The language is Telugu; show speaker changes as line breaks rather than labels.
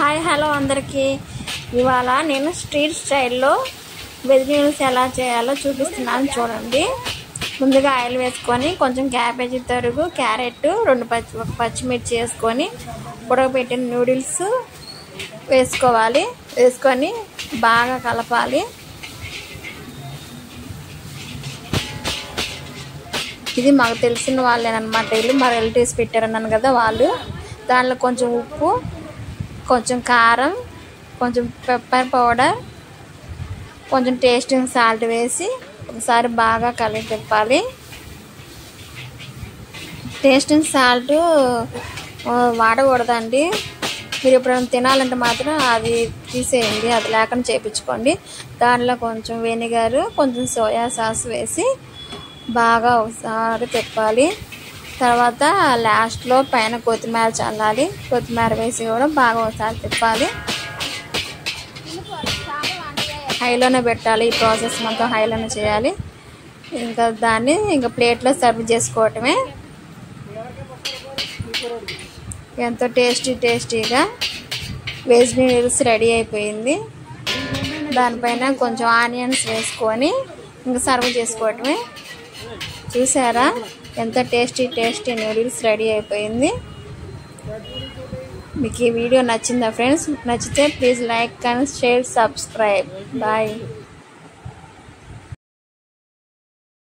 హాయ్ హలో అందరికీ ఇవాళ నేను స్ట్రీట్ స్టైల్లో వెజ్ నూడిల్స్ ఎలా చేయాలో చూపిస్తున్నాను చూడండి. ముందుగా ఆయిల్ వేసుకొని కొంచెం క్యాబేజీ తరుగు, క్యారెట్, ఒక పచ్చిమిర్చి వేసుకొని ఉడకబెట్టిన నూడిల్స్ వేసుకోవాలి. వేసుకొని బాగా కలపాలి. ఇది మాకు తెలిసిన వాళ్ళేనమాట. వీళ్ళు మా రిలేటివ్స్ పెట్టారన్నాను కదా వాళ్ళు. దానిలో కొంచెం ఉప్పు, కొంచెం కారం, కొంచెం పెప్పర్ పౌడర్, కొంచెం టేస్టింగ్ సాల్ట్ వేసి ఒకసారి బాగా కలిపి తిప్పాలి. టేస్టింగ్ సాల్ట్ వాడకూడదండి. మీరు ఎప్పుడైనా తినాలంటే మాత్రం అది తీసేయండి, అది లేకుండా చేయించుకోండి. దానిలో కొంచెం వెనిగర్, కొంచెం సోయా సాస్ వేసి బాగా ఒకసారి తిప్పాలి. తర్వాత లాస్ట్లో పైన కొత్తిమీర చల్లాలి. కొత్తిమీర వేసి కూడా బాగా ఒకసారి తిప్పాలి. హైలోనే పెట్టాలి. ఈ ప్రాసెస్ మొత్తం హైలోనే చేయాలి. ఇంకా దాన్ని ప్లేట్లో సర్వ్ చేసుకోవటమే. ఎంతో టేస్టీగా వెజ్ నూడిల్స్ రెడీ అయిపోయింది. దానిపైన కొంచెం ఆనియన్స్ వేసుకొని సర్వ్ చేసుకోవటమే. చూసారా ఎంత టేస్టీ నూడిల్స్ రెడీ అయిపోయింది. మీకు ఈ వీడియో నచ్చిందా ఫ్రెండ్స్? నచ్చితే please like and share, subscribe. Bye.